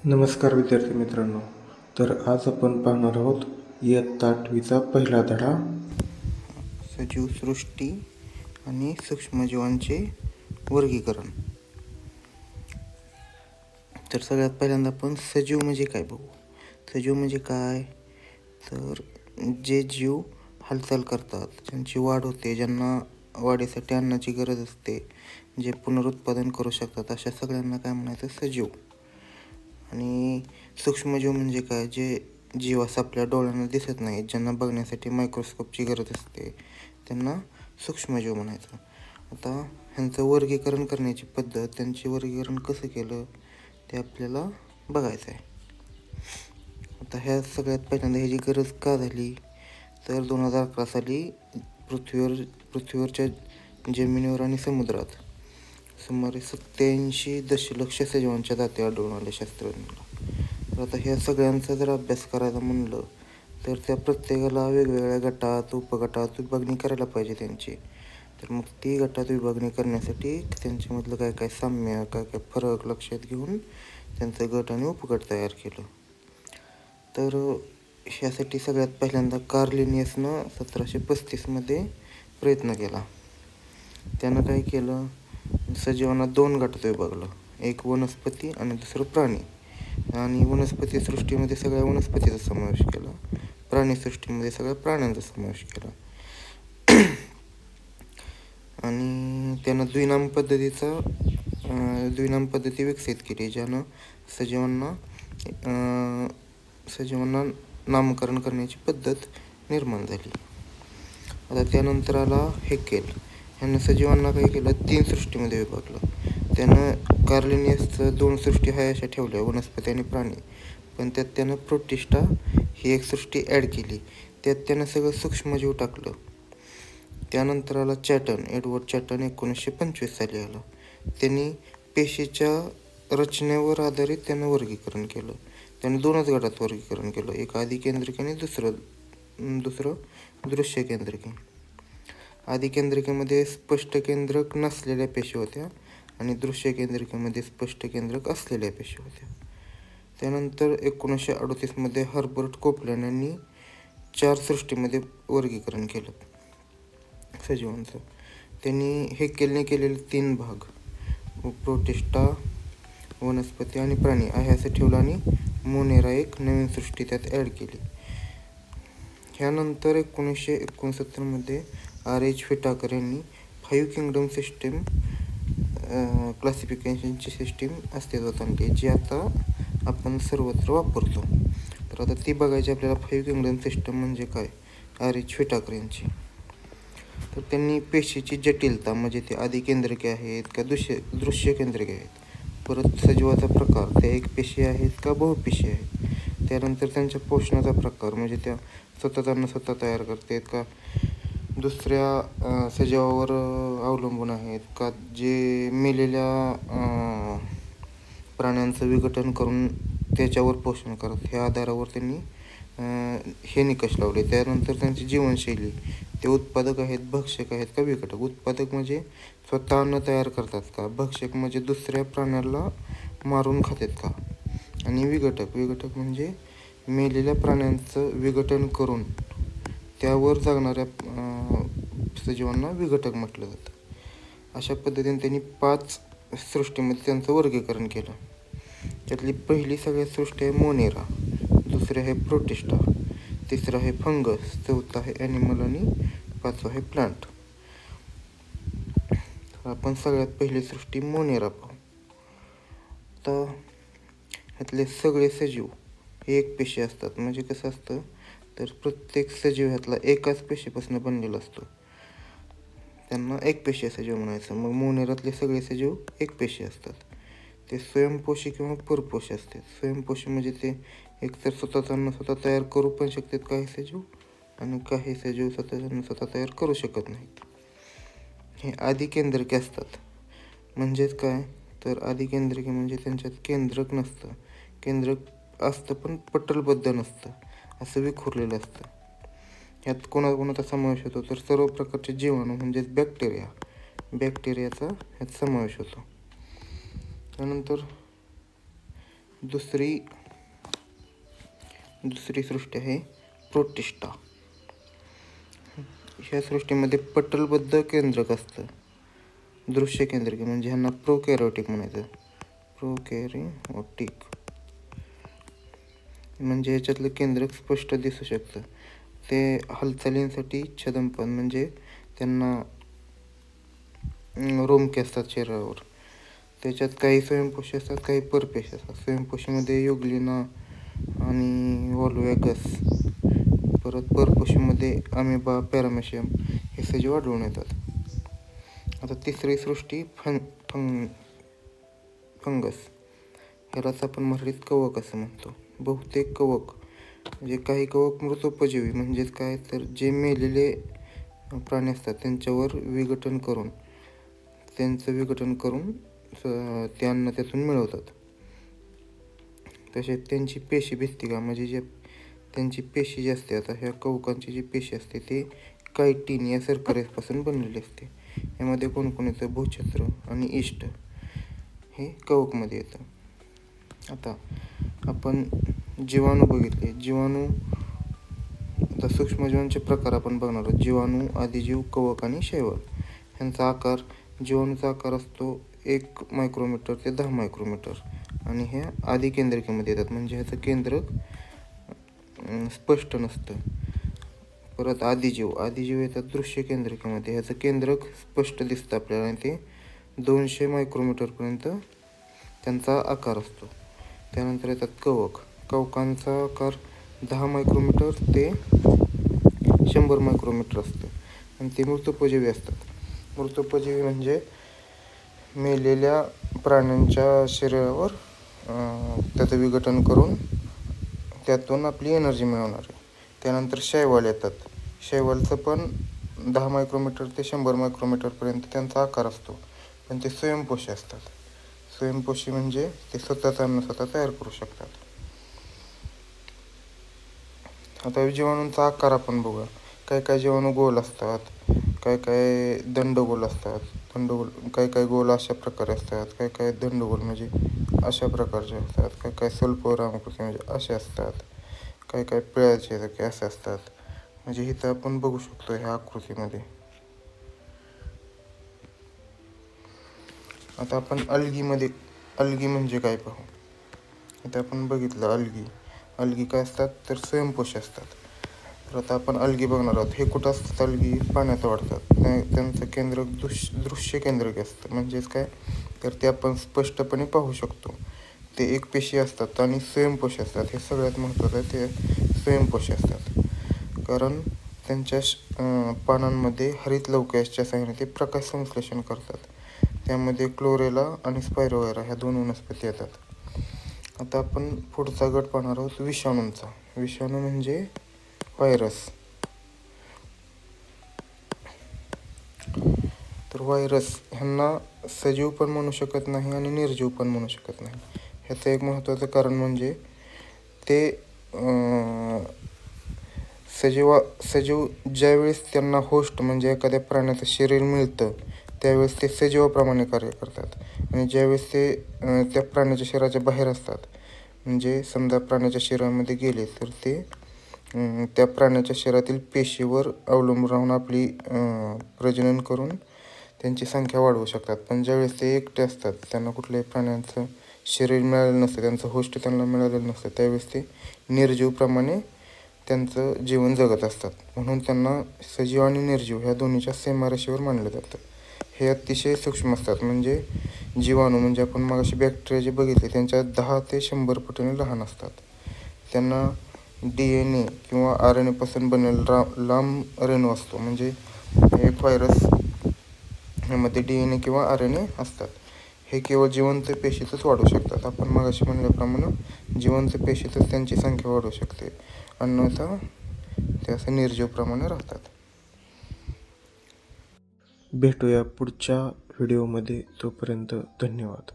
नमस्कार विद्यार्थी मित्रांनो. तर आज आपण पाहणार आहोत इयत्ता 8वीचा पहिला धडा, सजीव सृष्टी आणि सूक्ष्मजीवांचे वर्गीकरण. तर सगळ्यात पहिल्यांदा आपण सजीव म्हणजे काय बघू. सजीव म्हणजे काय, तर जे जीव हालचाल करतात, ज्यांची वाढ होते, ज्यांना वाढीसाठी अन्नाची गरज असते, जे पुनरुत्पादन करू शकतात, अशा सगळ्यांना काय म्हणायचं, सजीव. आणि सूक्ष्मजीव म्हणजे काय, जे जीव असं आपल्या डोळ्यांना दिसत नाहीत, ज्यांना बघण्यासाठी मायक्रोस्कोपची गरज असते, त्यांना सूक्ष्मजीव म्हणायचं. आता ह्यांचं वर्गीकरण करण्याची पद्धत, त्यांचे वर्गीकरण कसं केलं ते आपल्याला बघायचं आहे. आता ह्या सगळ्यात पहिल्यांदा ह्याची गरज का झाली, तर 2011 साली पृथ्वीवरच्या जमिनीवर आणि समुद्रात सुमारे 87 दशलक्ष सजीवांच्या जाती आढळून आल्या शास्त्रज्ञांना. तर आता ह्या सगळ्यांचा जर अभ्यास करायला म्हणलं तर त्या प्रत्येकाला वेगवेगळ्या गटात, उपगटात विभागणी करायला पाहिजे त्यांची. तर मग ती गटात विभागणी करण्यासाठी त्यांच्यामधलं काय काय साम्य, काय काय फरक लक्षात घेऊन त्यांचं गट आणि उपगट तयार केलं. तर ह्यासाठी सगळ्यात पहिल्यांदा कार्ल लिनियसनं 1735 प्रयत्न केला. त्यानं काय केलं, सजीवांना 2 गटात विभागलं, एक वनस्पती आणि दुसरं प्राणी. आणि वनस्पती सृष्टीमध्ये सगळ्या वनस्पतीचा समावेश केला, प्राणीसृष्टीमध्ये सगळ्या प्राण्यांचा समावेश केला. आणि त्यानं द्विनाम पद्धती विकसित केली, ज्यानं सजीवांना नामकरण करण्याची पद्धत निर्माण झाली. आता त्यानंतर आला हेकेल. ह्यानं सजीवांना काय केलं, 3 सृष्टीमध्ये विभागलं. त्यानं कार्ल लिनियसचं 2 सृष्टी हाय अशा ठेवल्या, वनस्पती आणि प्राणी. पण त्यात त्यानं प्रोटिस्टा ही एक सृष्टी ॲड केली, त्यात त्यानं सगळं सूक्ष्मजीव टाकलं. त्यानंतर आला चॅटन, एडवर्ड चॅटन 1925 साली आला. त्यांनी पेशीच्या रचनेवर आधारित त्यानं वर्गीकरण केलं. त्याने 2च गटात वर्गीकरण केलं, एक आदिकेंद्रिक आणि दुसरं दृश्य केंद्रिकी. आदिकेंद्रिकेमध्ये स्पष्ट केंद्रक नसलेल्या पेशी होत्या आणि दृश्य केंद्रिकेमध्ये स्पष्ट केंद्रक असलेल्या पेशी होत्या. त्यानंतर 1938 हर्बर्ट कोपलॅंड यांनी 4 सृष्टीमध्ये वर्गीकरण केलं सजीवांचं. त्यांनी हेकेलने केलेले 3 भाग, प्रोटिस्टा, वनस्पती आणि प्राणी आहे असं ठेवलं आणि मोनेरा एक नवीन सृष्टी त्यात ॲड केली. ह्यानंतर 1969 R.H. विटाकर यांनी 5 किंगडम सिस्टीम क्लासिफिकेशनची सिस्टीम अस्तित्वात आणली, जी आता आपण सर्वत्र वापरतो. तर आता ती बघायची आपल्याला, 5 किंगडम सिस्टम म्हणजे काय, R.H. विटाकर यांची. तर त्यांनी पेशीची जटिलता, म्हणजे ते आदिकेंद्रिके आहेत का दृश्य केंद्रिके आहेत, परत सजीवाचा प्रकार, त्या एक पेशी आहेत का बहुपेशी आहेत, त्यानंतर त्यांच्या पोषणाचा प्रकार, म्हणजे त्या स्वतः तयार करतात का दुसऱ्या सजीवावर अवलंबून आहेत का, जे मेलेल्या प्राण्यांचं विघटन करून त्याच्यावर पोषण करत, ह्या आधारावर त्यांनी हे निकष लावले. त्यानंतर त्यांची जीवनशैली, ते उत्पादक आहेत, भक्षक आहेत का विघटक. उत्पादक म्हणजे स्वतः अन्न तयार करतात का, भक्षक म्हणजे दुसऱ्या प्राण्याला मारून खातात का, आणि विघटक म्हणजे मेलेल्या प्राण्यांचं विघटन करून त्यावर जगणाऱ्या सजीवांना विघटक म्हटलं जातं. अशा पद्धतीने त्यांनी 5 सृष्टीमध्ये त्यांचं वर्गीकरण केलं. त्यातली पहिली सगळ्यात सृष्टी आहे मोनेरा, दुसरी आहे प्रोटिस्टा, तिसरं आहे फंगस, चौथं आहे ॲनिमल आणि 5वं आहे प्लांट. आपण सगळ्यात पहिली सृष्टी मोनेरा पाहू. तर ह्यातले सगळे सजीव हे एक पेशी असतात. म्हणजे कसं असतं, तर प्रत्येक सजीव ह्यातला एकाच पेशीपासून बनलेला असतो, त्यांना एक पेशी सजीव म्हणायचं. मग मोनेरातले सगळे सजीव एक पेशी असतात. ते स्वयंपोषी किंवा परपोषी असतात. स्वयंपोषी म्हणजे ते एकतर स्वतः तयार करू पण शकतात काही सजीव, आणि काही सजीव स्वतः तयार करू शकत नाहीत. हे आदिकेंद्रिके असतात. म्हणजेच काय, तर आदिकेंद्रिके म्हणजे त्यांच्यात केंद्रक नसतं, केंद्रक असतं पण पटलबद्ध नसतं, असं विखुरलेलं असतं. ह्यात कोणाचा समावेश होतो, तर सर्व प्रकारचे जीवाणू म्हणजेच बॅक्टेरियाचा ह्यात समावेश होतो. त्यानंतर दुसरी सृष्टी आहे प्रोटिस्टा. ह्या सृष्टीमध्ये पटलबद्ध केंद्रक असतं, दृश्य केंद्रक, म्हणजे ह्यांना प्रोकॅरियोटिक म्हणायचं. प्रोकॅरियोटिक म्हणजे ह्याच्यातलं केंद्रक स्पष्ट दिसू शकतं. ते हालचालींसाठी छदमपण म्हणजे त्यांना रोमके असतात शरीरावर. त्याच्यात काही स्वयंपोषी असतात, काही परपेशी असतात. स्वयंपोशीमध्ये युग्लिना आणि व्हॉल्वॅगस, परत परपोशीमध्ये अमेबा, पॅरामेशियम हे सजीव आढळून येतात. आता तिसरी सृष्टी फंगस. ह्यालाच आपण मराठीत कवक असं म्हणतो. बहुतेक कवक म्हणजे काही कवक मृतोपजीवी, म्हणजेच काय तर जे मेलेले प्राणी असतात त्यांच्यावर विघटन करून ते अन्न त्यातून मिळवतात. तसेच त्यांची पेशी भित्तिका म्हणजे जे त्यांची पेशी जी असते, आता ह्या कवकांची जी पेशी असते ती कायटिन या शर्करेपासून बनलेली असते. यामध्ये कोण येतं, भूछत्र आणि इष्ट हे कवकमध्ये येतं. आता आपण जीवाणू बघितले. जीवाणू, आता सूक्ष्मजीवांचे प्रकार आपण बघणार आहोत. जीवाणू, आदिजीव, कवक आणि शैवाल. ह्यांचा आकार, जीवाणूचा आकार असतो 1 मायक्रोमीटर ते 10 मायक्रोमीटर आणि ह्या आदिकेंद्रकीमध्ये येतात, म्हणजे ह्याचं केंद्रक स्पष्ट नसतं. परत आदिजीव येतात दृश्य केंद्रकीमध्ये. ह्याचं केंद्रक स्पष्ट दिसतं आपल्याला आणि ते 200 मायक्रोमीटरपर्यंत त्यांचा आकार असतो. त्यानंतर येतात कवकांचा आकार 10 मायक्रोमीटर ते 100 मायक्रोमीटर असतं आणि ते मृतोपजीवी असतात. मृतोपजीवी म्हणजे मेलेल्या प्राण्यांच्या शरीरावर त्याचं विघटन करून त्यातून आपली एनर्जी मिळवणारे. त्यानंतर शैवाल येतात. शैवालचं पण 10 मायक्रोमीटर ते 100 मायक्रोमीटरपर्यंत त्यांचा आकार असतो, पण ते स्वयंपोषी असतात. स्वयंपोषी म्हणजे ते स्वतःचं अन्न स्वतः तयार करू शकतात. आता जीवाणूंचा आकार आपण बघूया. काही जीवाणू गोल असतात, काही दंडगोल असतात. काही गोल अशा प्रकारे असतात, काही दंडगोल म्हणजे अशा प्रकारचे असतात, काही स्वल्परामाकृती म्हणजे असे असतात, काही पिळाचे काही असे असतात. म्हणजे इथं आपण बघू शकतो ह्या आकृतीमध्ये. आता आपण अल्गी म्हणजे काय पाहू. इथं आपण बघितलं अल्गी काय असतात तर स्वयंपोषी असतात. तर आता आपण अल्गी बघणार आहोत. हे कुठं असतात अल्गी? पाण्यात वाढतात. त्यांचं केंद्रक दृश्य केंद्रक असतं, म्हणजेच काय तर ते आपण स्पष्टपणे पाहू शकतो. ते एकपेशी असतात आणि स्वयंपोषी असतात. हे सगळ्यात महत्त्वाचं आहे, ते स्वयंपोषी असतात. कारण त्यांच्या पानांमध्ये हरित लवकयाच्या साहाय्याने ते प्रकाश संश्लेषण करतात. त्यामध्ये क्लोरेला आणि स्पायरोगेरा ह्या 2 वनस्पती येतात. आता आपण पुढचा गट पाहणार आहोत विषाणूंचा. विषाणू म्हणजे व्हायरस. तर व्हायरस ह्यांना सजीव पण म्हणू शकत नाही आणि निर्जीव पण म्हणू शकत नाही. ह्याचं एक महत्त्वाचं कारण म्हणजे ते सजीव ज्यावेळेस त्यांना होस्ट म्हणजे एखाद्या प्राण्याचं शरीर मिळतं त्यावेळेस ते सजीवाप्रमाणे कार्य करतात आणि ज्यावेळेस ते त्या प्राण्याच्या शरीराच्या बाहेर असतात, म्हणजे समजा प्राण्याच्या शरीरामध्ये गेले तर ते त्या प्राण्याच्या शरीरातील पेशीवर अवलंबून राहून आपली प्रजनन करून त्यांची संख्या वाढवू शकतात. पण ज्यावेळेस ते एकटे असतात, त्यांना कुठल्याही प्राण्यांचं शरीर मिळालेलं नसतं, त्यांचं होस्ट त्यांना मिळालेलं नसतं, त्यावेळेस ते निर्जीवप्रमाणे त्यांचं जीवन जगत असतात. म्हणून त्यांना सजीव आणि निर्जीव ह्या दोन्हीच्या सीमारेषेवर मानलं जातं. हे अतिशय सूक्ष्म असतात. म्हणजे जीवाणू म्हणजे आपण मगाशी बॅक्टेरिया जे बघितले त्यांच्या 10 ते 100 पटीने लहान असतात. त्यांना DNA किंवा RNA पासून बनलेला लांब रेणू असतो. म्हणजे एक व्हायरस ह्यामध्ये DNA किंवा RNA असतात. हे केवळ जिवंत पेशीतच वाढू शकतात. आपण मगाशी म्हणल्याप्रमाणे जिवंत पेशीतच त्यांची संख्या वाढू शकते, अन्यथा ते असं निर्जीवप्रमाणे राहतात. भेटूया पुढच्या व्हिडिओमध्ये. तोपर्यंत धन्यवाद.